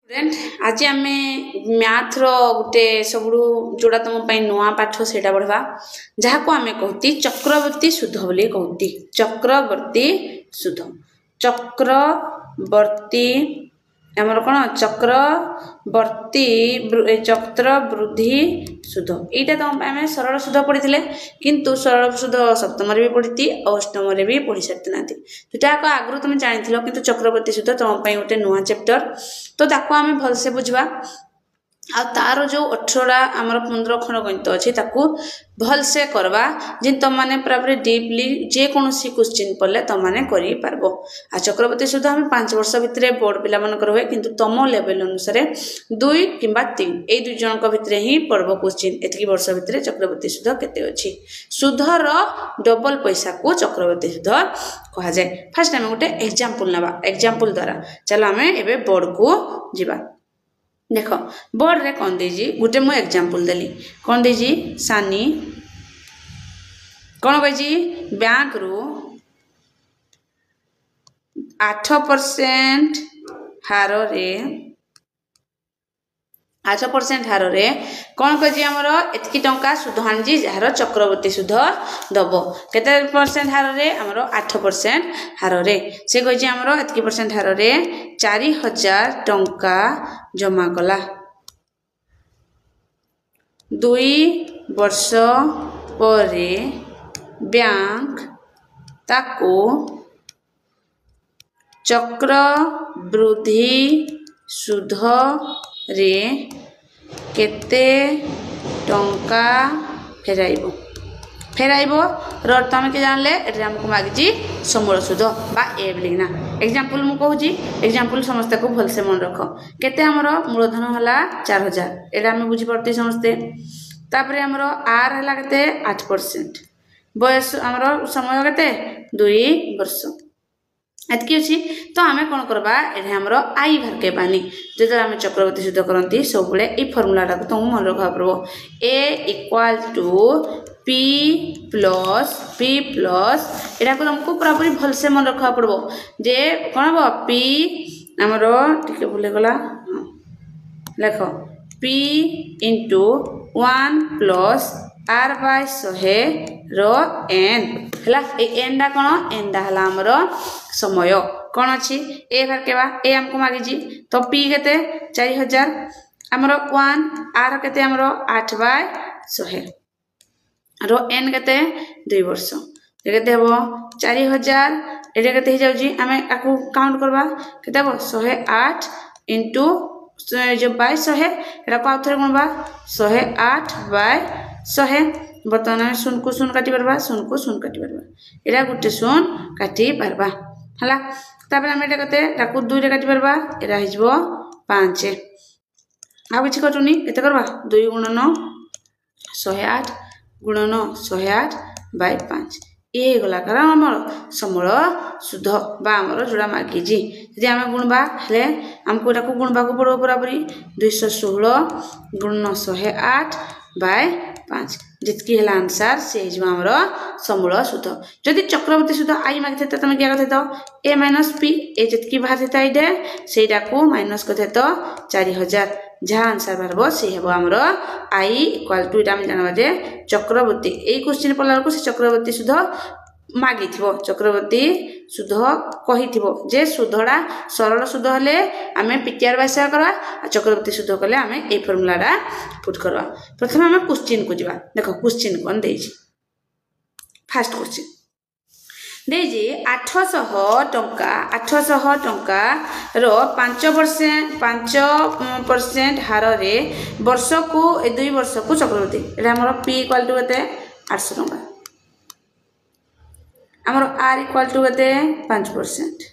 Friend आज आम math रोटे सब जोड़ा तुम नुआ पाठ से पढ़वा जहाँ को आम कहती चक्रवर्ती शुद्ध बोली कहती चक्रवर्ती शुद्ध चक्रवर्ती आमर कौन चक्रवर्ती चक्रवृद्धि शुद्ध यहाँ तुम आम सरल शुद्ध पढ़ी किंतु सरल शुद्ध सप्तम भी पढ़ी अष्टम भी पढ़ी सारी ना दुटा आगु तुम जानी कि चक्रवर्ती शुद्ध तुम गोटे नुआ चैप्टर तो ताको आम भलसे बुझवा आ तार जो 18टा आमर 15 खंड गणित अच्छी भलसे करवा जे तुम मैंने पूरा डीपली जेकोसी क्वेश्चन पढ़ले तुम मैंने कर आ चक्रवर्ती शुद्ध आम 5 वर्ष भितर बोर्ड पिला हुए किंतु तुम लेवल अनुसार 2 किंबा 3 ये 2 जन भितर ही पढ़ब क्वेश्चन एतिकी वर्ष भितर चक्रवर्ती शुद्ध केते अच्छी शुद्धर डबल पैसा को चक्रवर्ती शुद्ध कह जाए। फास्ट आम गोटे एग्जांपल नवा एग्जांपल द्वारा चलो आम एबे बोर्ड को जीवा देख बोर्ड रे कौन देजी गोटे मु एग्जांपल देली कौन देजी सानी कौन कही बैंक रु 8% हार रे 8% हार रे कौन कही आमर एतकी टंका सुध आनी जार चक्रवर्ती सुध दब केते परसेंट हार रे आमर 8% हार रे से कही आमर एतकी परसेंट हार रे 4000 टंका जमा कला 2 वर्ष परे बैंक ताको चक्रवृद्धि सुध रे केते टंका फेराइबो फेराइबो तुम के जानले हमको मागिजी समूल सुध बा ए बोलिना एग्जांपल मु कहूजी एग्जांपल समस्त को भलसे मन रख केते हमरो मूलधन हला 4000 एटा हम बुझी पड़ती समस्ते तापरे हमरो आर हला केते 8% बयस हमरो समय केते 2 वर्ष एतकी अच्छी तो आम कौन करवा ये आमर आई बाहर के पानी जो आम चक्रवर्ती शुद्ध करती सब ये फर्मूला तुम मन रखा पड़ो ए इक्वाल टू पी प्लस यहाँ तुमको पूरापूरी भलसे मन रखा पड़ो जे कौन हम पी आमर टे भूलगला लेख P into 1 plus R by 100 रो एन है एन डा कौन एन डा है आमर समय कौन अच्छी ए बार के ए आमको मागिजी तो पी के 4000 आमर 1 आर के आमर 8 बाय 100 रो एन के 2 वर्ष ये के हम 4000 ये के जाऊँगी आम आपको काउंट करवा के 108 इंटू जो बाय 100 यहाँ आउ थे गुणवा 108 बाय 100 बर्तमान आम शून को शून काटी पार्बा शून को शून काटी पार्बा यहाँ गोटे शून काटी पार्बा है तापर आम ये 2 रे काटी पार्बा यहाँ हो 5 आउ कि कटुनी के करवा 2 गुणन 108 गुणन 108 बाय 5 ये गला कारण आमर समूल शुद्ध आमर जोड़ा मागिजी यदि आम गुणवा हेले आमको यहाँ गुणवा को पड़ो पूरापूरी 216 गुणन 108 बाय 5 जितकी है आंसर से आमर समूल शुद्ध जदि चक्रवर्ती शुद्ध आई मागी थे तुम क्या कथे ए माइनस पी ए जितकी बाहर थे ये सेटा को माइनस कथे तो 4000 जहाँ आंसर बाहर से हम आमर आई इक्वाल टू ये जानवा जे चक्रवर्ती यही क्वेश्चन पढ़ला से चक्रवर्ती शुद्ध मागी चक्रवर्ती शुद्ध कही जे शुद्धटा सरल शुद्ध हेले आम पीटीआर बाय करवा चक्रवर्ती शुद्ध कले आम ये फर्मूलाटा पुट करवा प्रथम आम क्वेश्चन को जीवा देख क्वेश्चन कौन दे फास्ट क्वेश्चन देजी 800 टंका रो 5% हार रे वर्ष को 2 वर्ष को चक्रवर्ती ये आम पी इक्वाल टू के 800 टंका आमर आर इक्वाल टू के 5%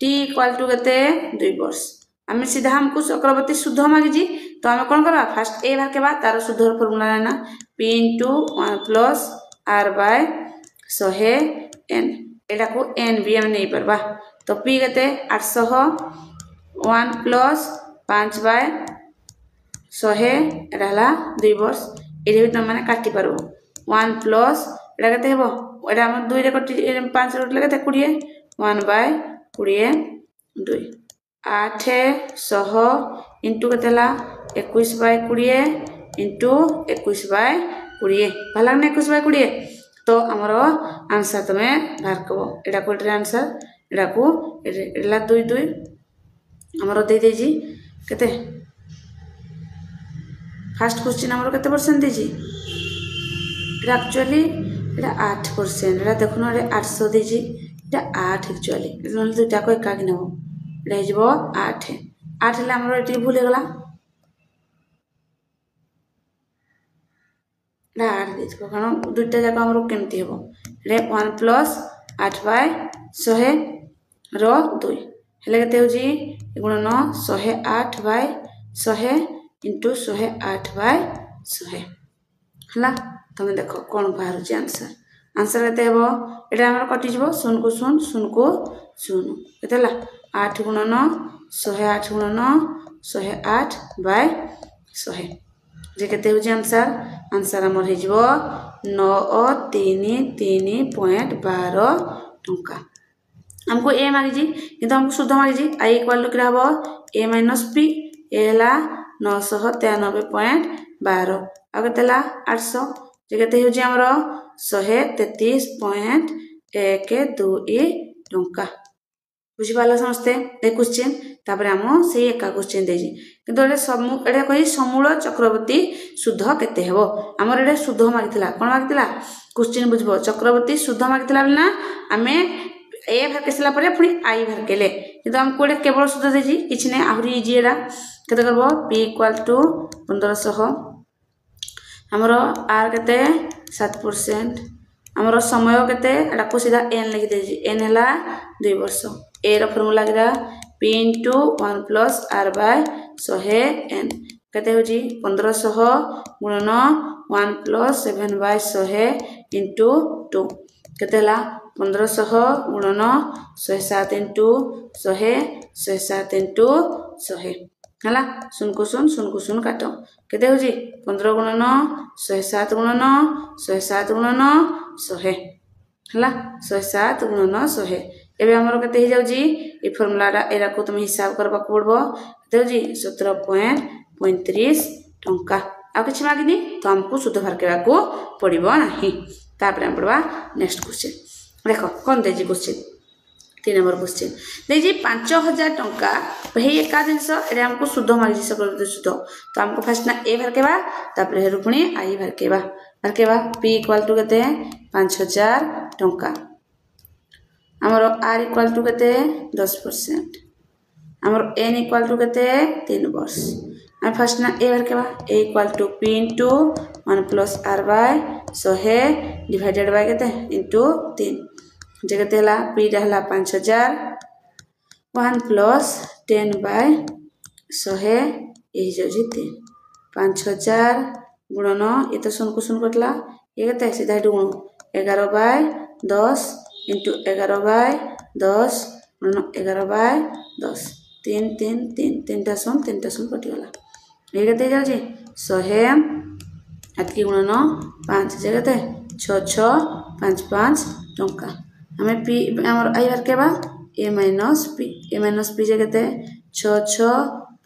टी इक्वाल टू के 2 वर्ष आम सीधा हमको चक्रवर्ती शुद्ध मागिजी तो आम कौन करवा फास्ट ए बाहर के बाद तार शुद्ध फर्मूला लेना P into 1 plus R by 100 N एटा को एन भी आम नहीं पार्बा तो पी के 800 1 प्लस 5 बाय 100 एटा 2 वर्ष ये भी तुम मैंने काटी पार 1 प्लस एटा के हम एटा 2 रे कटि 5 रे कटले के 20 1 बाय 20 2 800 इंटू के 21/20 इंटू 21/20 भला 21/20 तो आमर आंसर तुम्हें बाहर कब एटा को आंसर एटा को 2 2 आमर दे देजी केते फास्ट क्वेश्चन आमर केते परसेंट देजी एक्चुअली एटा 8% एटा देखुन 800 देजी एटा 8 एक्चुअली नले दुटा को एका कि नबो एटा हिजबो 8 ले आमर एटी भूल गला एटा 8 देथबो कारण दुटा जाक आमर केमती हेबो रे 1 प्लस 8/100 रो 2 हेले केते होजी गुणन 108/100 इंटू 108/100 हला तमे देखो कोन बाहर जे आंसर केते हेबो एटा हमर कटि जबो 0 को 0 0 को 0 केतेला 8 गुणन 108 गुणन 108/100 जे केते हो जे आंसर हमर हे जबो 933.12 टंका हमको ए मांगी जी किंतु हमको शुद्ध मांगी जी आई इक्वल टू क्या हबो a माइनस p ए हला 993.12 आ केतेला 800 जे केते हो जे हमर 133.12 टंका बुझी पाला समस्ते ए क्वेश्चन तापर हम से एका क्वेश्चन देजी किंतु एटा कहि समूल चक्रवर्ती शुद्ध केते हेबो हमर एटा शुद्ध मागितला कोन मागितला क्वेश्चन बुझबो चक्रवर्ती शुद्ध मागितला ना हमें ए भाग केसला परे पुनी आई भाग केले किंतु हम कोडे केवल शुद्ध देजी किछ नै आहुरी इजी एटा केते करबो p इक्वल टू 1500 हमरो r केते 7% हमरो समय केते एटा को सीधा n लिखि देजी n हला 2 वर्ष a रो फार्मूला गिरा p * 1 + r/100 n केते हो जी 1500 गुणन 1 + 7/100 * 2 केते हला 1500 गुणन 107 * 100 107 * 100 हला 0 को 0 0 को 0 काटो केते हो जी 15 गुणन 107 गुणन 107 गुणन 100 हला 107 गुणन 100 एबे हमरो केते हे जाउ जी ए फार्मूला एरा को तुम हिसाब करबा पड़बो केते हो जी 17.35 टंका आ किछ मागिनी तो हमको शुद्ध भर केबा को पड़िबो नाही तापर हम पड़बा नेक्स्ट क्वेश्चन देखो कोन देजी क्वेश्चन 3 नंबर क्वेश्चन देजी 5000 टंका भई एका जिंस एरे हमको शुद्ध मागिजी सकल शुद्ध तो हमको फर्स्ट ना ए भर केबा तापर हेरु पुनी आई भर केबा p इक्वल टू केते 5000 टंका हमर r इक्वल टू केते 10% हमर n इक्वल टू केते 3 वर्ष हम फर्स्ट ना ए भर केबा a equal to p * 1 + r/100 divided by केते इनटू 3 जे केते हला p रहला 5000 1 + 10/100 ए जो जी 3 5000 गुणन ये तो 0 को 0 कटला ये केते सीधा गुण 11/10 इंटू 11/10 गुणन 11/10 3 3 3 3टा 0 कटि गला ये केते जाउ जी 100 अतकी गुणन 5 जे केते 6 6 5 5 टंका हमें p हमर आई बार केबा a माइनस p जे केते 6 6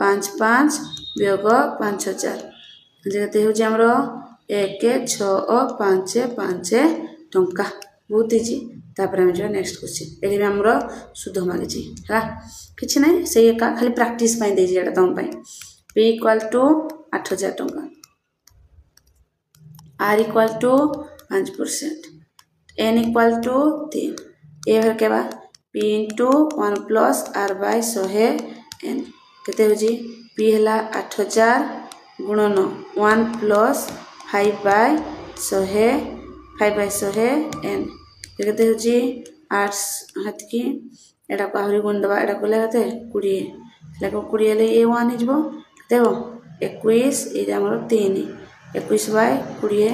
5 5 वियोग 5000 जे केते हो जे हमरो 1 6 5 5 टंका बहुत इजी तापर हम जो नेक्स्ट क्वेश्चन एही हमरो शुद्ध मागे छी हा किछ नै से एका खाली प्रैक्टिस पई दे जी एटा तम पई p इक्वल टू 8000 टंका r equal to 5% n equal to 3 A भर केबा p * 1 + r/100 n केते हो जी p हला 8000 गुणन 1 + 5/100 n केते हो जी 8 हाथ की एटा को आहुरी गुण दबा एटा को लेते 20 लेको 20 ले ए 1 हिजबो देबो 21 ए हमर 3 21/20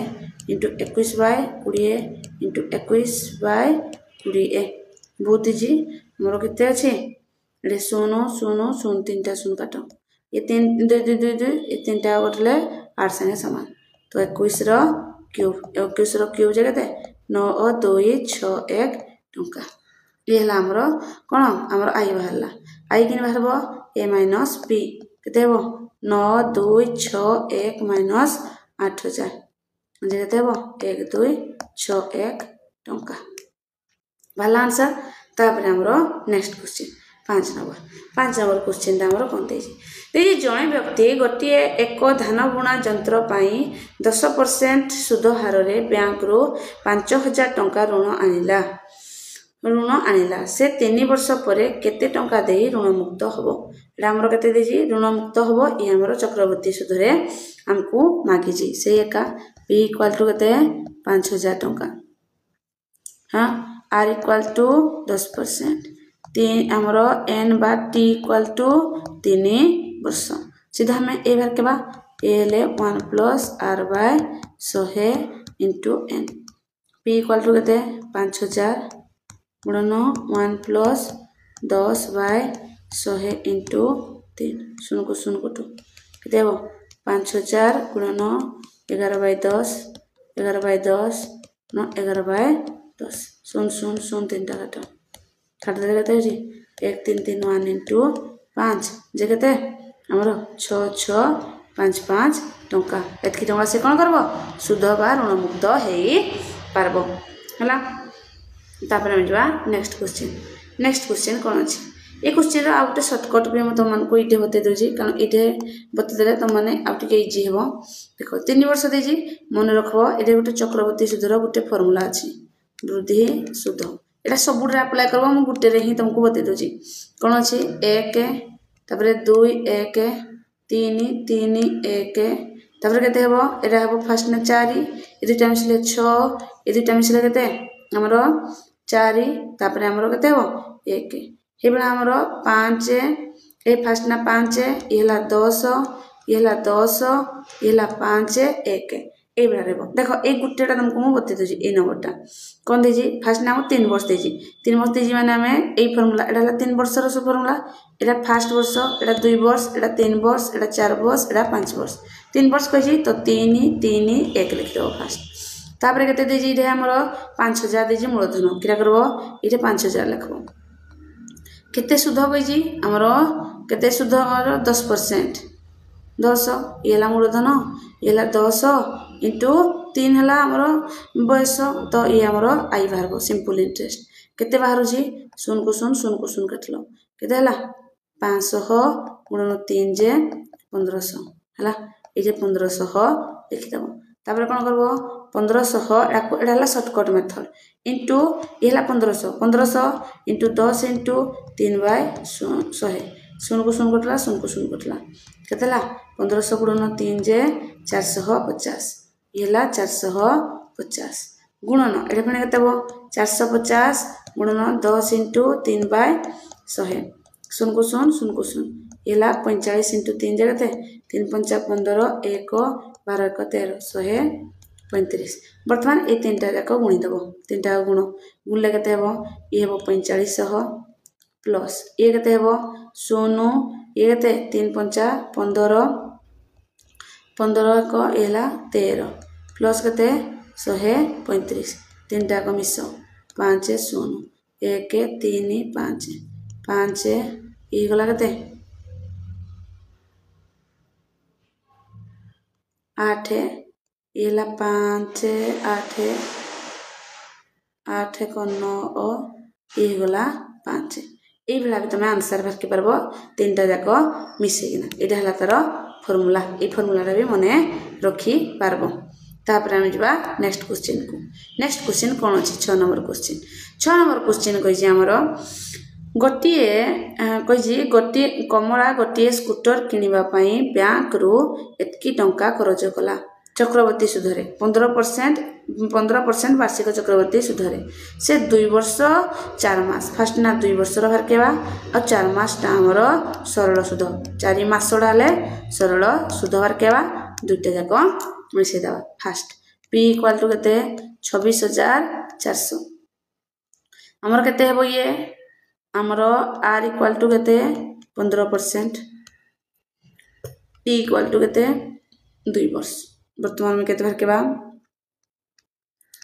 इंटू 21/20 इंटू 21/20 बहुत जी हमरो केते अछि रे 0 0 0 3टा 0 काटो ये 3 2 2 2 2 ये 3टा उठले 8 संगे समान तो 21 रो क्यूब जगते 9261 टंका ये हला हमरो कोन हमरो आई बाहरला आई कि बाहर ए माइनस पी केते हेबो 9 2 6 1 माइनस 8000 जे केते हेबो 1 2 6 1 टंका वाला आंसर। तापर हमरो नेक्स्ट क्वेश्चन 5 नंबर क्वेश्चन हमरो कोन देजी देखिए जड़े व्यक्ति गोटे एक धान बुणा यंत्र पाई 10% सुध हार रे बैंक रू 5000 टंका ऋण आनिला से 3 वर्ष पर केते टंका दे ऋण मुक्त हबो एटा हमरो केते देजी ऋण मुक्त हबो ये हमरो चक्रवर्ती सुध रे हमको मागी जी से एका p इक्वल टू केते 5000 टंका हां r इक्वल टू 10% तीन हमरो n बा t इक्वल टू 3 वर्ष सीधा हमें ए बार के बा ए ले 1 plus r by 100 into n p equal to केते 5000 गुणन 1 प्लस 10 बाय 100 इनटू 3 शून्य को 2 केते हो 5000 गुणन 11 बाय 10 11 बाय 10 न 11 बाय 10 0 3 टा काट दे केते हो जी 1 3 3 1 इनटू 5 जे केते हमरो 6 6 5 5 टंका एतकी टंका से कोन करबो सुध बा ऋण मुक्त हेई पारबो हला। तापर हम जवा नेक्स्ट क्वेश्चन कोन अछि ए क्वेश्चन रो आउटे शॉर्टकट भी हम तुम को इटे बते दोजी कारण इटे बते देले तुम माने आउटे इजी हेबो देखो 3 वर्ष देजी मन रखबो एटे गुटे चक्रवर्ती सुधर गुटे फार्मूला अछि वृद्धि सुध एटा सब गुटे अप्लाई करबो हम गुटे रे ही तुमको बते दोजी कोन अछि 1 तापर 2 1 3 3 1 तापर केते हेबो एटा हेबो फर्स्ट ना 4 ए दुटा मिसले 6 ए दुटा मिसले केते हमरो 4 तापर हमरो केते हेबो 1 हेबला हमरो 5 ए फर्स्ट ना 5 एला 10 एला 10 एला 5 1 ए बरा रेबो देखो ए गुटेटा तुमको मु बते दोजी ए नंबरटा कोन देजी फर्स्ट ना 3 वर्ष देजी 3 वर्ष देजी माने हमें ए फार्मूला एटा हला 3 वर्ष रो फार्मूला एटा फर्स्ट वर्ष एटा 2 वर्ष एटा 3 वर्ष एटा 4 वर्ष एटा 5 वर्ष 3 वर्ष कहि तो 3 3 1 लिख दो फर्स्ट तापर केते देजी रे हमरो 5000 देजी मूलधन किरा करबो इटे 5000 लिखबो केते सुध होई जी हमरो केते सुध हमरो 10% 10 एला मूलधन एला 10 इनटू 3 हला हमरो बयस तो ये हमरो आई बाहरबो सिंपल इंटरेस्ट केते बाहर जी 0 को 0 काटलो केते हला 500 गुणन 3 जे 1500 हला ए जे 1500 लिखि दबो तापर कोन करबो 1500 एटा हला शॉर्टकट मेथड इनटू ये हला 1500 इनटू 10 इनटू 3 बाय 100 0 को 0 कटला 0 को 0 कटला केते हला 1500 गुणन 3 जे 450 ये हला 450 गुणन एटा फने केते हो 450 गुणन 10 इनटू 3 बाय 100 0 को 0 को 0 ये हला 45 इनटू 3 जे केते 3 5 15 1 12 1 13 135 वर्तमान ए तीनटा जाक गुणी देबो तीनटा गुणले केते हेबो ये हेबो 4500 प्लस ये केते हेबो 0 ये केते 3 5 15 15 1 एला 13 प्लस केते 135 तीनटा को मिसो 5 0 1 3 5 5 ये गला केते 8 एला 5 8 8 को 9 ये गला 5 ए बेला भी तुम आंसर भर के परबो तीनटा जाको मिसेगिना एटा हला तार फार्मूला ए फार्मूला रे भी मने रखी पारबो तापर हम जबा नेक्स्ट क्वेश्चन कोन अछि 6 नंबर क्वेश्चन कहि जे हमरो गोटिए कहि गोटिए कमला गोटिए स्कूटर किनिबा पई बैंक रू एतकी टंका खर्च कला चक्रवर्ती सुधरे 15% वार्षिक चक्रवर्ती सुधरे से 2 वर्ष 4 मास फर्स्ट ना 2 वर्ष रो भर केबा और 4 मास टा हमरो सरल सुध 4 मास डाले सरल सुध भर केबा दुटा जाको मिसे दबा फर्स्ट p इक्वल टू केते 26400 हमर केते हेबो ये हमरो r इक्वल टू केते 15% p इक्वल टू केते 2 वर्ष वर्तमान में केते भर केबा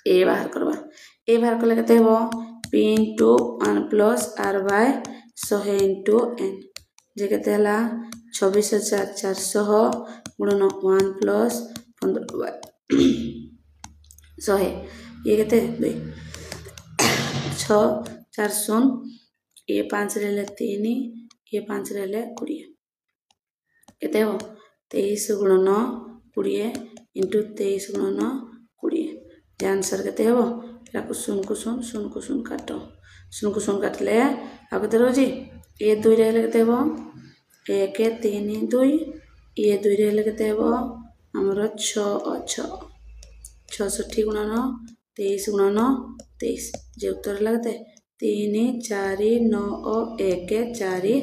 ए बाहर करबा ए बाहर करले केते हेबो p * 1 + r/100 100 इंटू एन जे केते हला 26400 गुणन 1 प्लस 15/100 ये केते 2 6 4 0 ये 5 रहले 3 ये 5 रहले 20 केते हो 23 गुणन 20 इंटू 23 गुणन 20 ये आंसर केते हो याको 0 को 0 0 को 0 काटो 0 को 0 काटले आ केते रहजी ये 2 रहले केते हो 1 3 2 ये 2 रहले केते हो हमर 6 6 66 गुणन 23 गुणन 23 जे उत्तर लगते 3 4 9 1 4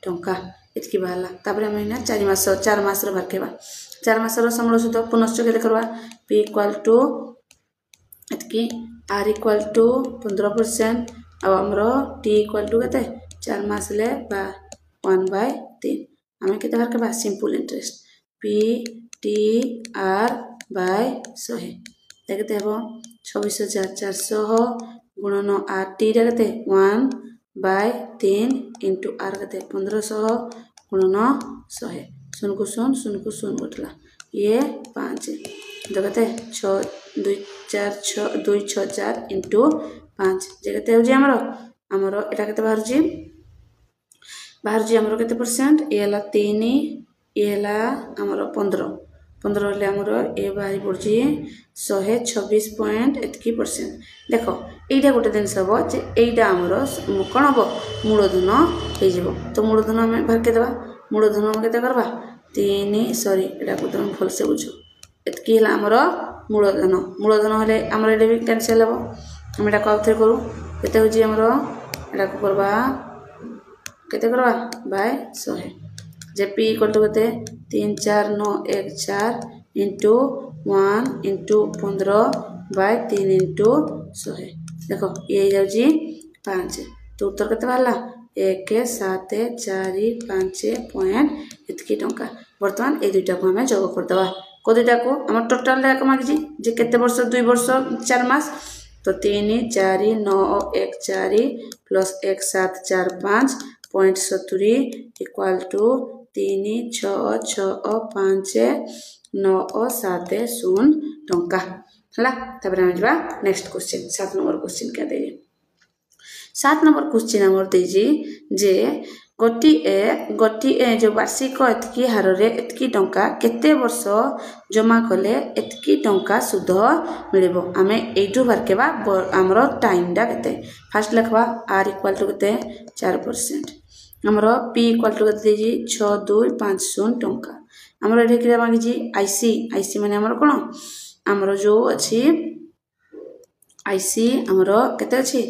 टंका इतकी बाहला तापर हम ना 4 मास रो भरकेबा 4 मास रो समूल सुध पुनश्च केते करबा p इक्वल टू इतकी r इक्वल टू 15% अब हमरो t इक्वल टू केते 4 मास ले 1/3 हमें केते भरकेबा simple interest p t r by 100 देखते हो 26400 गुणन r t रे केते 1/3 इंटू r केते 1500 गुणन 100 0 को 0 0 को 0 उठला ये 5 देखते 6 2 4 6 2 6 4 इंटू 5 जे केते हो जे हमरो एटा केते बाहर जी हमरो केते परसेंट ये हला 3 ये हला हमरो 15 ले हमरो ए बाहरी पड़जी 126.8% देखो एटा गोटे दिन सब जे एटा हमरो कोन हो मूलधन हे जेबो तो मूलधन हम भर के देबा मूलधन हम केते करबा 3 सॉरी एटा को तुम फल से बुझो एतकी हला हमरो मूलधन हले हमरो एटा भी कैंसिल हेबो हम एटा को आउथरे करू केते हो जी हमरो एटा को करबा केते करबा बाय 100 जे p इक्वल टू केते 3 4 9 1 4 इंटू 1 इंटू 15/3 इंटू 100 देखो ये जाउ जी 5 तो उत्तर केते बाहला 1 7 4 5 पॉइंट इतकी टंका वर्तमान ए दुईटा को हमें जोग कर दबा को दुईटा को हम टोटल रे माग जी जे केते वर्ष 2 वर्ष 4 मास तो 3 4 9 1 4 प्लस 1 7 4 5.70 इक्वल टू 3 6 6 5 9 7 0 टंका हला तबरे हम जबा नेक्स्ट क्वेश्चन 7 नंबर क्वेश्चन क्या दे 7 नंबर क्वेश्चन हमर देजी जे गोटी ए जो वार्षिक एतकी हार रे एतकी टंका केते वर्ष जमा कले एतकी टंका सुध मिलिबो हमें एठू भरकेबा हमरो टाइम डा केते फर्स्ट लिखबा r इक्वल टू केते 4% हमरो p इक्वल टू केते देजी 6250 टंका हमरो एठे किरा मांगी जी आईसी माने हमरो कोन हमरो जो अछि आईसी हमरो केते अछि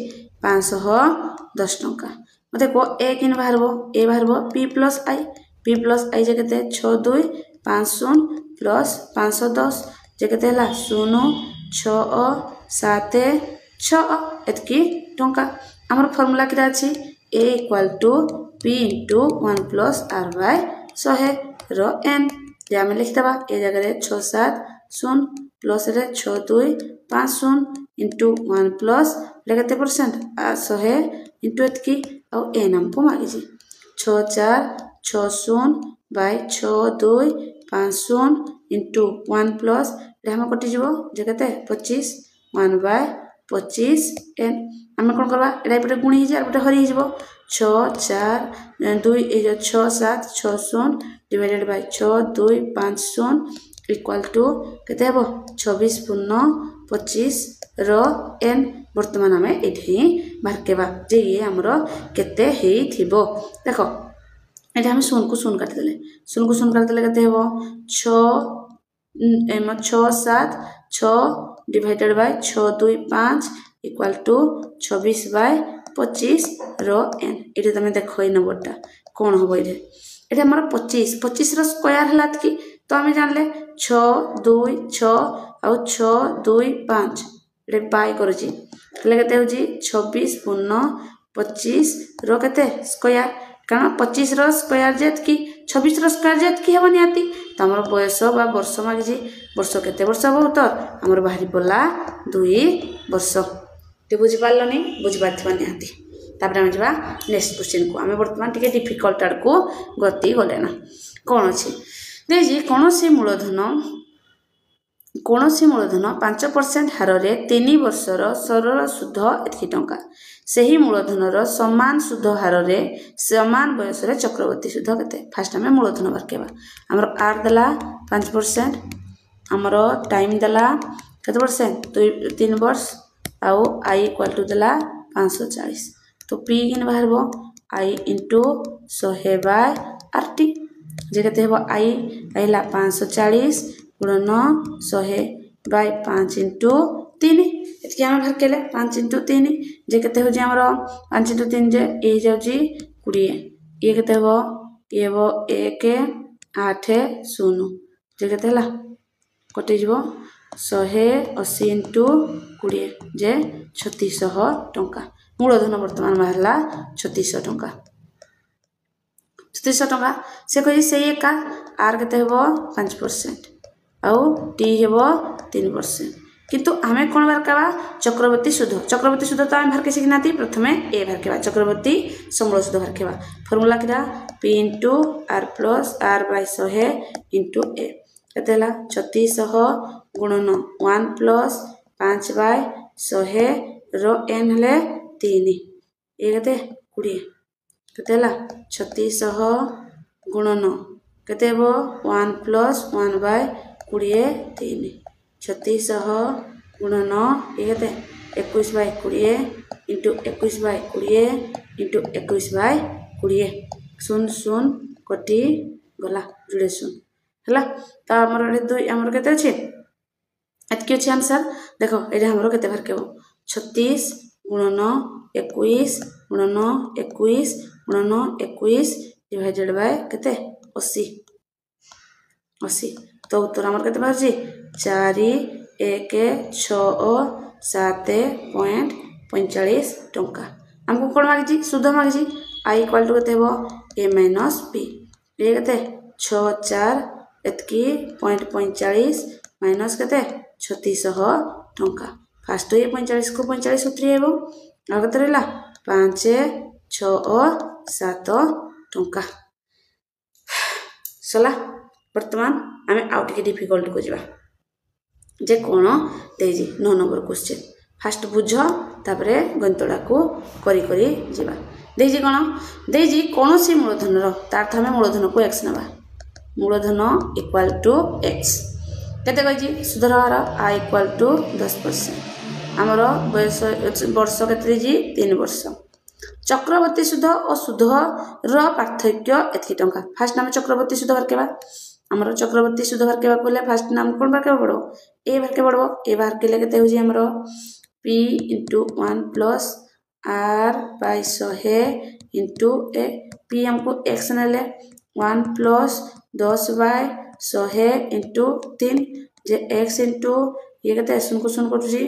510 टंका मते को ए किन बाहरबो ए बाहरबो p प्लस आई जे केते 6250 प्लस 510 जे केते हला 0 6 7 6 एतकी टंका हमर फार्मूला किरा अछि a equal to p into 1 plus r by 100 रो n जे हम लिख देबा ए जगह रे 6 7 0 प्लस रे 6 2 5 0 इंटू 1 प्लस लेकेते परसेंट 100 इंटू एतकी और n हमको मांगी जी 6 4 6 0 बाय 6 2 5 0 इंटू 1 प्लस रे हम कटि जीवो जे केते 25 1 बाय 25 n हम कोन करबा एटा पटे गुणी जे पटे हरि जीवो 6 4 2 ए जो 6 7 6 0 डिवाइडेड बाय 6 2 5 0 इक्वल टू केते हेबो 26 पूर्ण 25 रो n वर्तमान हमें एठी मार्केबा जे ये हमरो केते हेई थिबो देखो एटा हम 0 को 0 काट देले 0 को 0 काट देले केते हेबो 6 7 6 divided by 6 2 5 equal to 26 by 25 रो n एटा तमे देखो ए नंबरटा कोन होबो एटा हमर 25 रो स्क्वायर हलात की तो हमें जानले 6 2 6 और 6 2 5 रे बाय करजी ले केते हो जी 26 पूर्ण 25 रो केते स्क्वायर कारण 25 रो स्क्वायर जेत की 26 रो स्क्वायर जेत की हेबो नियाती त हमर बयस बा वर्ष मागी जी वर्ष केते वर्ष हो तो हमर बाहरी पला 2 वर्ष ते बुझि पारलो नै बुझि पाथबा नियाती तापर आम जा नेक्स्ट क्वेश्चन को आम बर्तमान टी डिफिकल्ट आड़ को गति गले ना कौन अच्छी देखिए कौन सी मूलधन 5% हार में 3 वर्षर सरल सुध एति टंका से ही मूलधनर समान सुध हार में समान बयस चक्रवर्ती सुध के फास्ट आम मूलधन बारकेबा आमर आर देला 5% आमर टाइम देला केते परसेंट 3 वर्ष आउ आई इक्वल टू देला 540 तो पी किन बाहर आई इंटू 100 बाय आर टी जे केते हेबो आई आइला 540 गुणन 100 बाय 5 इंटू 3 एतकी आम बाहर केले 5 इंटू 3 जे केते हो जे हमर 5 इंटू 3 जे ए जाउची 20 ये केते हेबो ये हेबो 1 8 0 जे केते हला कटि जिवो 180 इंटू 20 जे 3600 टंका मूलधन वर्तमान बाहरला 3600 टंका 3600 टंका से कहि से एका आर केते हेबो 5% आउ टी हेबो 3% किंतु आमे कोन बारकाबा चक्रवर्ती सुध तो आमे बाहर के सिखनाती प्रथमे ए बारकेबा चक्रवर्ती समूल सुध बारकेबा फार्मूला किरा p into r plus r by 100 into a केतेला 3600 गुणन 1 प्लस 5 बाय 100 रो n हले 3 ए केते 20 केतेला 3600 गुणन केते हेबो 1 प्लस 1 बाय 20 3 3600 गुणन ये 21 by 20 into 21 by 20 into 21 by 20 शून्य शून्य कटि गला जुड़े शून्य हला तो हमर दुई हमर केते अछि एतकी अछि आंसर देखो एटा हमर केते बार केबो 36 गुणन 21 गुणन 21 गुणन 21 डिवाइडेड बाय केते 80 तो उत्तर हमर केते बाहर जी 4 1 6 7.45 टंका हमको कोन मागिजी सुध मागिजी आई इक्वल टू केते हेबो a माइनस p ये केते 6 4 एतकी 0.45 माइनस केते 3600 टंका फास्ट ये 45 को 45 उतरी हेबो आ केते रहला 5 6 7 टंका सला वर्तमान आमे आउट के डिफिकल्ट को जिबा जे कोन देजी 9 नंबर क्वेश्चन फास्ट बुझ तापरे गंतडा को करी करी जिबा देजी कोन देजी कोनोसी मूलधन रो तार हमें मूलधन को x नबा मूलधन इक्वल टू x केते कहजी सुधर हार a इक्वल टू 10% हमरो वर्ष केते जी 3 वर्ष चक्रवर्ती सुध और सुध रो पार्थक्य एतकी टंका फास्ट नाम चक्रवर्ती सुध बारकेबा हमरो चक्रवर्ती सुध बारकेबा कोले फास्ट नाम कोन बारकेबा पड़ो ए बारके पड़ो ए बार केले केते होजी हमरो p into 1 plus r by 100 into a p हमको x नेले 1 प्लस 10 बाय 100 इंटू 3 जे x इंटू ये केते सुन को सुन कटुजी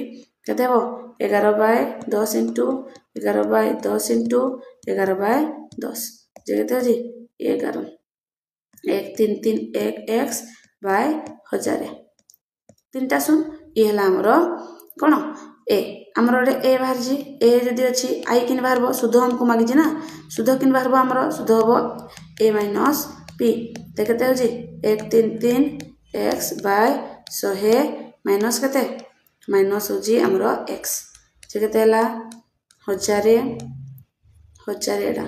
केते हो 11 by 10 into 11 by 10 into 11 by 10 जे केते होजी 11 1 3 3 1 x बाय 1000 तीनटा सुन ये हला हमरो कोन ए हमरो ए बाहर जी ए जदी अछि आई किन बाहरबो सुध हमको मागी जी ना सुध किन बाहरबो हमरो सुध होबो a माइनस p देखते हो जी 1 3 3 x बाय 100 माइनस केते माइनस हो जी हमरो x जे केते हला 1000 एडा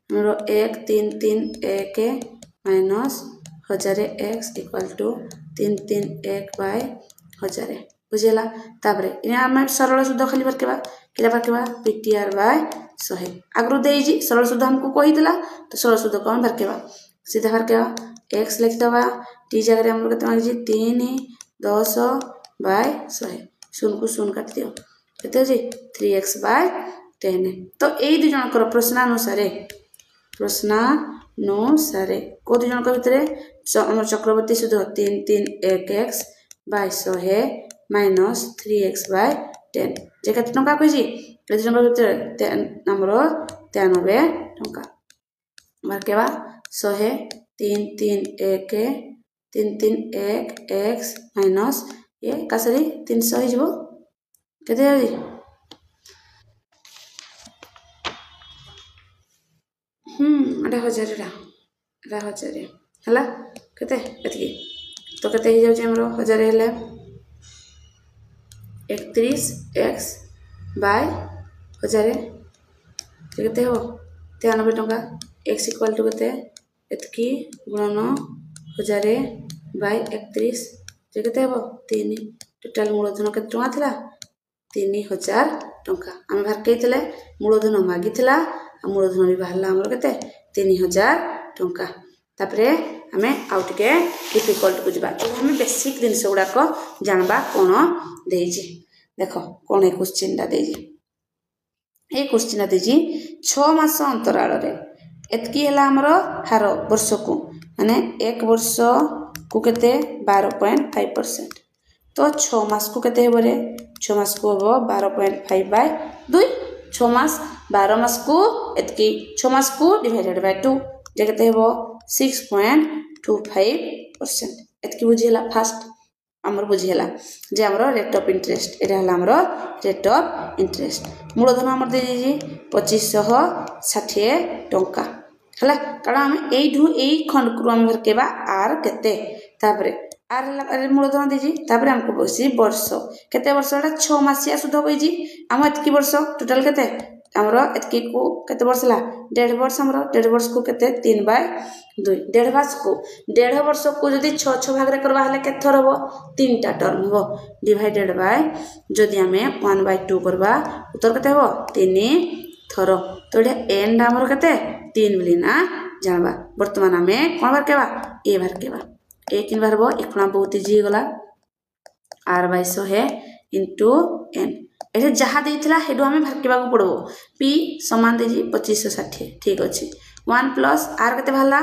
हमरो 1 3 3 1 minus 1000 x equal to 3 3 1 by 1000 बुझेला तापरे इने हम सरल सुध खाली बारकेबा केला बारकेबा ptr बाय 100 आगरो देई जी सरल सुध हमको कहि दिला तो सरल सुध कोन बारकेबा सीधा बारकेबा x लिख दबा t जगह रे हमरो केते मागी जी 3 10 बाय 100 शून्य को शून्य काट दियो केते जी 3x बाय 10 तो एई दु जन कर प्रश्नानुसार को दु जन को भितरे हमर चक्रवर्ती सुध 3 3 1x bye 100 minus 3x bye 10 जे केते टंका कहि ए जन भितरे हमरो 93 टंका बारकेबा 100 3 3 1 3 3 1 x माइनस ये कासरी 300 हिजबो केते होई एटा 1000 एटा 1000 हला केते एतकी तो केते हो जाउछ हमरो 1000 हेले 31x बाय 1000 केते हो 93 टका x इक्वल टू केते एतकी गुणन 1000 बाय 31 केते हो 3 टोटल मूलधन केते टका थिला 3000 टका आमे भार केइतले मूलधन मागितला मूलधन भी बाहरला हमर केते 3000 टका तापरे आमे आउटके डिफिकल्ट को जबा हमें बेसिक दिन से गुडा को जानबा कोन देजी देखो कोन ए क्वेश्चन दा देजी ए क्वेश्चन देजी 6 मास अंतराल रे एतकी हला हमरो हार वर्ष को माने 1 वर्ष को केते 12.5% तो 6 मास को केते हेबो रे 6 मास को हो 12.5 बाय 2 6 मास 12 मास को एतकी 6 मास को डिवाइडेड बाय 2 जे केते हेबो 6.25% एतकी बुझिला फास्ट हमर बुझिला जे हमरो रेट ऑफ इंटरेस्ट एटा हला हमरो रेट ऑफ इंटरेस्ट मूलधन हमर दे जी 2560 टंका हला कारण हम एठू एई खंड को हम भरकेबा आर केते तापरे आर हला मूलधन दे जी तापरे हमको बसी वर्ष केते वर्ष एटा 6 मासिया सुध होई जी हम एतकी वर्ष टोटल केते हमरो एतकी को केते वर्ष ला 1.5 वर्ष हमरो 1.5 वर्ष को केते 3/2 1.5 वर्ष को जदी 6 भाग रे करबा हले केते थर हो 3 टा टर्म हो डिवाइडेड बाय जदी हमें 1/2 करबा उत्तर केते हो 3 थर तो एटा एंड हमरो केते 3 मिली ना जानबा वर्तमान हमें कोन भरकेबा ए भरकेबा ए किन भरबो इखना बहुत इजी गला r/100 इनटू n एठे जहा देइथिला हेडो हमें भरकेबा को पड़बो p समान देजी 2560 ठीक अछि 1 प्लस r केते भाला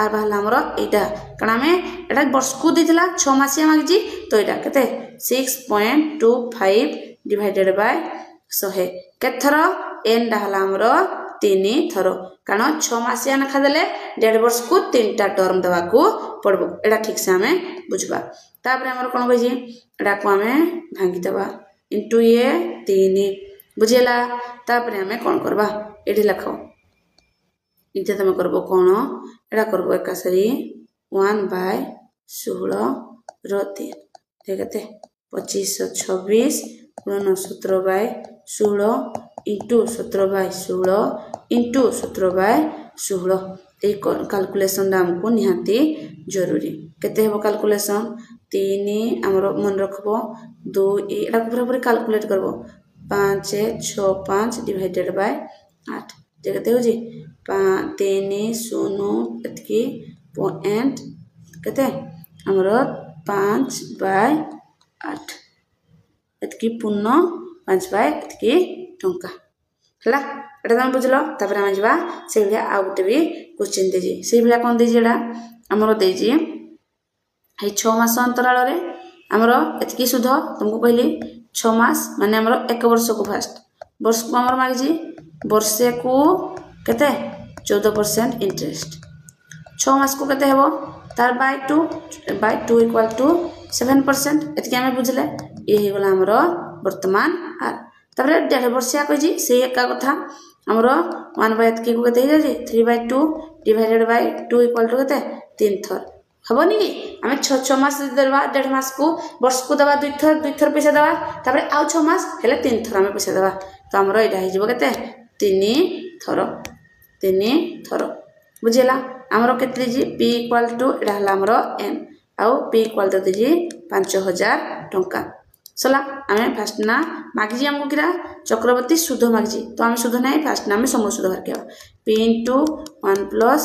r भाला हमरो एटा कण हमें एटा वर्ष को देइथिला 6 मासिया मागजी तो एटा केते 6.25 डिवाइडेड बाय 100 केथर n डाहला हमरो 3 थरो कारण 6 मासिया नखा देले 1.5 वर्ष को 3 टा टर्म दवा को पड़बो एटा ठीक से हमें बुझबा तापरे हमर कोन बजी एटा को हमें भांगी देबा इनटू ये 3 बुझेला तापरे हमें कोन करबा एठी लखो इते तमे करबो कोन एटा करबो एकासरी 1/16 रो 3 देखते 2526 गुणन 17/16 इनटू 17/16 इनटू 17/16 ए कैलकुलेशन हमको निहाती जरूरी केते हेबो कैलकुलेशन 3 हमरो मन रखबो 2 एटा पूरा कैलकुलेट करबो 5 6 5 डिवाइडेड बाय 8 देखते हो जी 3 0 एतकी पॉइंट केते हमरो 5/8 एतकी पूर्ण 5/8 एतकी टंका हला एटा हम बुझलो तापर हम जबा से भलिया आ गुटे भी क्वेश्चन देजी से भलिया कोन देजी एटा हमरो देजी हे 6 मास अंतराल रे हमरो एतकी सुध तुमको कहली 6 मास माने हमरो 1 वर्ष को फर्स्ट वर्ष को हमरो मागजी वर्षे को केते 14% इंटरेस्ट 6 मास को केते हेबो तार बाय 2 इक्वल टू 7% एतकी हमें बुझले ए हे गला हमरो वर्तमान आर तबरे 1.5 वर्षिया कहि से एका कथा हमरो 1/8 को केते हे जाजी 3/2 डिवाइडेड बाय 2 इक्वल टू केते 3 थर हबनी कि हमें 6 मास देबा 1.5 मास को वर्ष को दबा 2 थर पैसा दबा तबरे आ 6 मास हेले 3 थर हमें पैसा दबा तो हमरो एटा हे जिवो केते 3 थर बुझिला हमरो केते जी p इक्वल टू एटा हला हमरो n आउ p इक्वल टू जी 5000 टंका सला हमें फर्स्ट ना मागजी हमको किरा चक्रवर्ती सुध मागजी तो हमें सुध नहीं फर्स्ट ना हमें समूह सुध भरकेबा p into 1 plus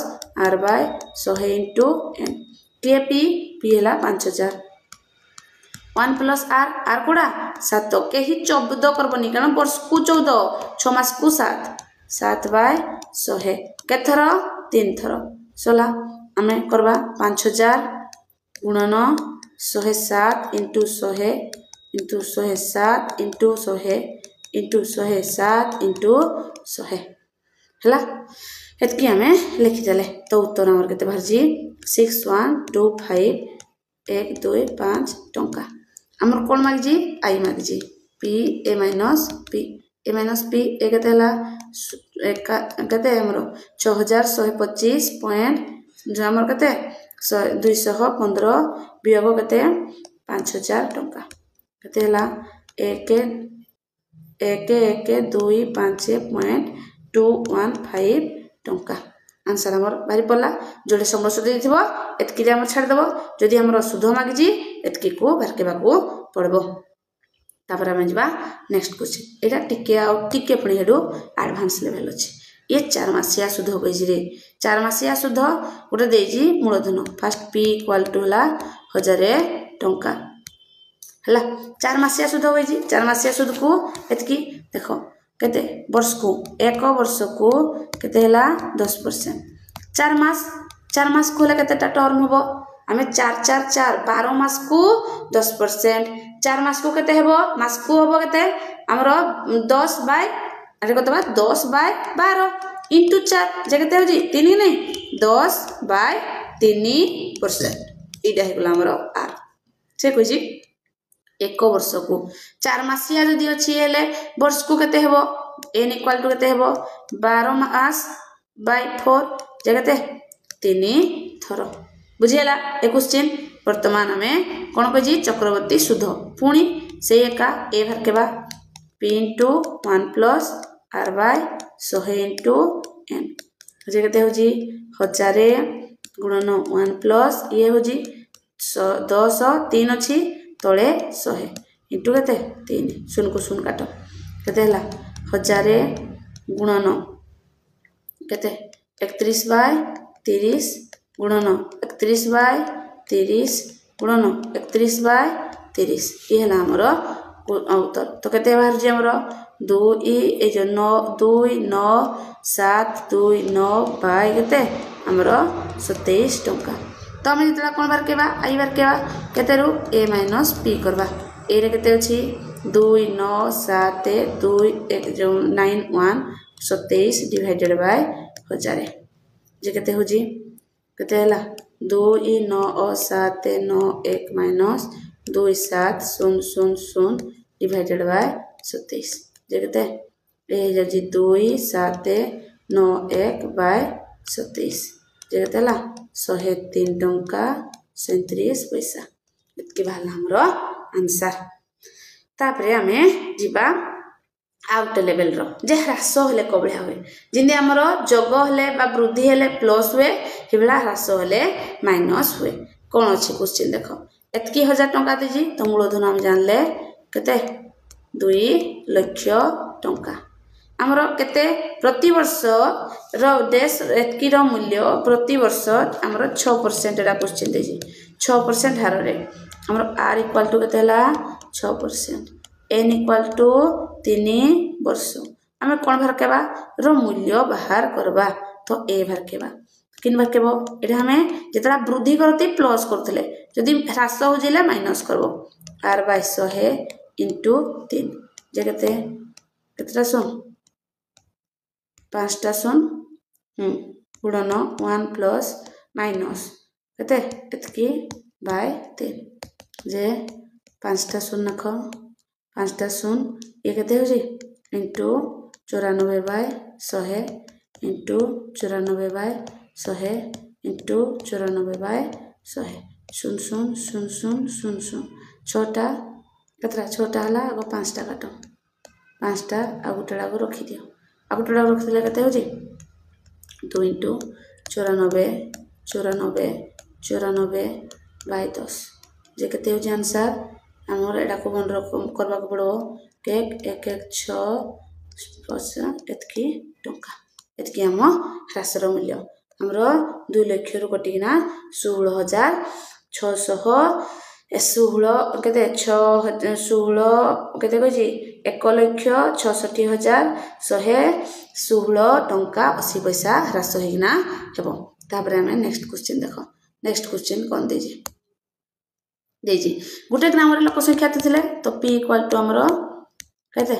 r by 100 into n के p हला 5000 1 प्लस r कोडा 7 के ही 14 करबनी कारण वर्ष को 14 6 मास को 7 बाय 100 केथर 3 थर सला हमें करबा 5000 गुणन 107 into 100 into 107 into 100 into 107 into 100 हला एतकी हमें लिखि देले तो उत्तर हमर केते भरजी 6125 टंका हमर कोन मागजी आई मागजी p a minus p a केते हला केते हमर 6125 हमर केते 215 वियोग केते 5000 टंका केते हला 1,1,2,5.215 टंका आंसर हमर बारी पड़ला जोड़े समस्या देथिबो एतकी हमर छाड़ देबो जदि हमर सुध मागिजी एतकी को भरकेबा को पड़बो तापर हम जबा नेक्स्ट क्वेश्चन एटा टिके पुणी हेडू एडवांस लेवल अछि ये 4 मासिया सुध होई रे 4 मासिया सुध गोटे देजी मूलधन फर्स्ट p इक्वल टू हला 1000 टंका हला 4 मासिया सुध होई 4 मासिया सुध को एतकी देखो केते वर्ष को एक वर्ष को केते हला 10% 4 मास को हला केते टर्म होबो हमें 4 4 4 12 मास को 10% 4 मास को केते हेबो मास को होबो केते हमरो 10 बाय अरे कतबा 10 बाय 12 इनटू 4 जे केते होजी 3 नहीं 10 बाय 3% इडा हेगला हमरो आर से कोजी एक वर्ष को 4 मासिया जदि अछि हेले वर्ष को केते हेबो n इक्वल टू केते हेबो 12 मास बाय 4 जे केते 3 थर बुझियला ए क्वेश्चन वर्तमान हमें कोन कजी चक्रवर्ती सुध पुणी से एका ए भर केबा p into 1 plus r by 100 into n जे केते होजी 1000 गुणन 1 plus ये होजी 10 3 अछि तळे 100 into केते 3 शून्य को शून्य काटो केते हला 1000 गुणन केते 31 बाय 30 गुणन 31 बाय 30 गुणन 31 बाय 30 ये हला हमरो उत्तर तो केते बाहर जे हमरो 2 ए जो 9 2 9 7 2 9 बाय केते हमरो 27 टंका तो हम जितला कोन बार केबा आई बार केबा केते रु a माइनस p करबा ए रे केते अछि 2 9 7 2 1 जो 9 1 27 डिवाइडेड बाय 1000 जे केते होजी केते हला 2 9 7 9 1 माइनस 2 7 0 0 0 डिवाइडेड बाय 27 जे केते ए जजी 2 7 9 1 बाय 27 जे केते हला 103 टंका 37 पैसा इतकी भाला हमरो आंसर तापरे हमें जिबा आउट लेवल रो जे ह्रास होले कबळा होय जिंदे हमरो जोग होले बा वृद्धि होले प्लस हुए हिबला ह्रास होले माइनस हुए कोन अछि क्वेश्चन देखो एतकी 1000 टंका देजी तो मूलधन हम जानले केते 2 लाख टंका हमरो केते प्रति वर्ष रो देश एतकी रो मूल्य प्रति वर्ष हमरो 6% एटा क्वेश्चन देजी 6% हार रे हमरो r इक्वल टू केते हला 6% n इक्वल टू 3 वर्ष हमें कोन भर केबा रो मूल्य बाहर करबा तो a भर केबा किन भर केबो एटा हमें जेतरा वृद्धि करती प्लस करथले जदी ह्रास हो जिले माइनस करबो r बाय 100 into 3 जे केते केतरा सुन 5 टा सुन गुणन 1 प्लस माइनस केते एतकी बाय 3 जे 5 टा सुन नख 5 टा सुन ये केते होजी into 94 by 100 into 94 by 100 into 94 by 100 0 0 0 0 0 0 छोटा केतरा छोटा हला गो 5 टा काटो 5 टा आ गुटड़ा को रखि दियो आ गुटड़ा रख दिले केते होजी 2 into 94 94 94 बाय 10 जे केते होजी आंसर हमर एडा को बन करबा को पड़ो के 1 1 6 एतकी टंका एतकी हम ह्रासर मूल्य हमरो 2 लाख रु कटिना 16600 16 केते 16 केते कहजी 1,66,116 टंका 80 पैसा ह्रास होइना हेबो तापर हमें नेक्स्ट क्वेश्चन देखो नेक्स्ट क्वेश्चन कोन देजी गोटे ग्राम रे लोक संख्या थिले तो p इक्वल टू हमरो केते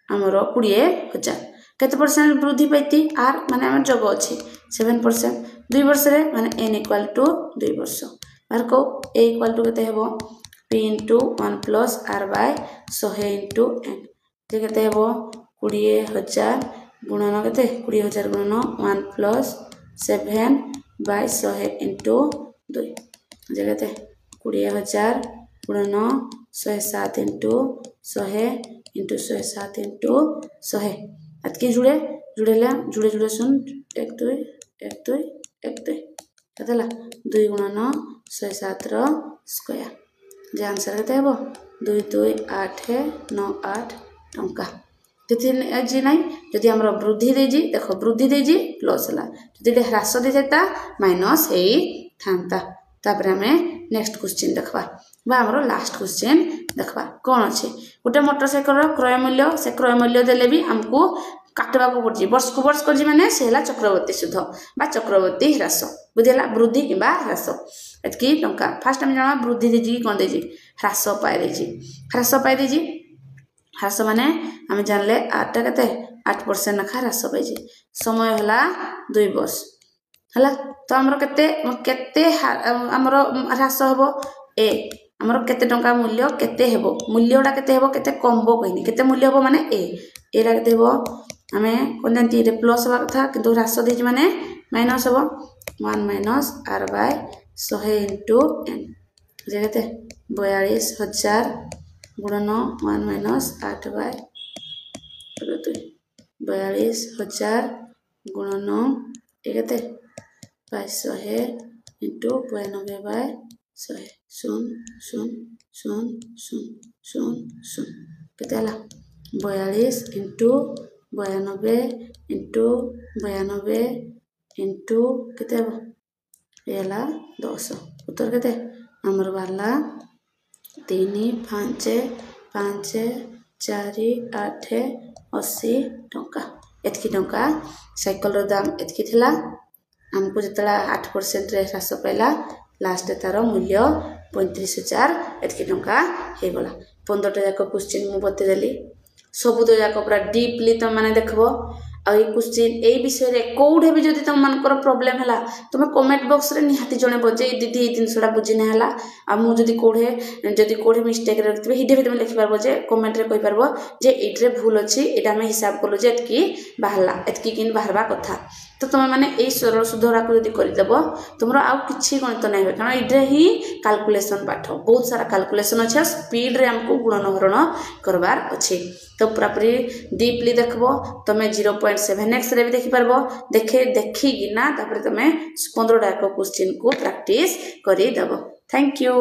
हमरो 20000 केते परसेंट वृद्धि पैती r माने हमर जग अछि 7% 2 वर्ष रे माने n इक्वल टू 2 वर्ष बार को a इक्वल टू केते हेबो p into 1 plus r by 100 into n जे केते हेबो 20000 गुणन केते 20,000 गुणन 1 प्लस 7 बाय 100 इंटू 2 जे केते 20,000 गुणन 107 इंटू 100 इंटू 107 इंटू 100 अतके जुड़े जुड़ेला जुड़े जुड़े सुन 1 2 1 2 1 2 केतेला 2 गुणन 107 रो स्क्वायर जे आंसर केते हेबो 2 2 8 9 8 टंका केते जी नाही जदि हमर वृद्धि देजी देखो वृद्धि देजी प्लस हला जदि ह्रास दे जेता माइनस हे थांता तापर हमें नेक्स्ट क्वेश्चन देखबा बा हमरो लास्ट क्वेश्चन देखबा कोन अछि गोटे मोटरसाइकिल रो क्रय मूल्य से क्रय मूल्य देले भी हमको काटबा को पड़जी वर्ष को वर्ष करजी माने से हला चक्रवर्ती सुध बा चक्रवर्ती ह्रास बुझिला वृद्धि किबा ह्रास एतकी टंका फर्स्ट हम जाना वृद्धि देजी कोन देजी ह्रास पाए देजी ह्रास माने हम जानले 8 केते 8% नखा ह्रास पाइजी समय हला 2 वर्ष हला तो हमरो केते केते हमरो ह्रास हबो ए हमरो केते टंका मूल्य केते हेबो मूल्यडा केते हेबो केते कमबो कहनी केते मूल्य हेबो माने एरा केते हेबो हमें कोन जानती रे प्लस हवा कथा किंतु ह्रास देजी माने माइनस हेबो 1 minus r by 100 into n जे केते 42,000 गुणन 1 माइनस 8 बाय 42,000 गुणन केते 100 इंटू 92 बाय 100 0 0 0 0 0 0 केते हला 42 इंटू 92 इंटू 92 इंटू केते हबो एला 10 उत्तर केते हमर वाला 3 5 5 4 8 80 टंका एतकी टंका साइकिल रो दाम एतकी थिला हमको जतला 8% रे ह्रास पाइला लास्ट तार मूल्य 35,000 एतकी टंका हे गला 15टा जाक क्वेश्चन मु बते देली सब तो जाक पूरा डीपली तुम माने देखबो आ ए क्वेश्चन ए विषय रे कोउढे भी जदी तुम मानकर प्रॉब्लम हला तुम कमेंट बॉक्स रे निहाती जणे बजे दीदी ए दिनसडा बुझी न हला आ मु जदी कोउढे मिस्टेक रखतबे हिडे भी तुम लिखि पारबो जे कमेंट रे कहि पारबो जे एटरे भूल अछि एटा हम हिसाब करलो जे एतकी बाहरला एतकी किन बाहरबा कथा तो तुम माने ए सरल सुधरा को जदी करि देबो तुमरो आ किछि गणित नै हो कारण इडरे ही कैलकुलेशन पाठ बहुत सारा कैलकुलेशन अछि स्पीड रे हमको गुणन हरण करबार अछि तो पूरापूरी डीपली देखबो तमे 0.7x रे भी देखि पारबो देखि गिना तापर तमे 15टा क्वेश्चन को प्रैक्टिस करि देबो थैंक यू।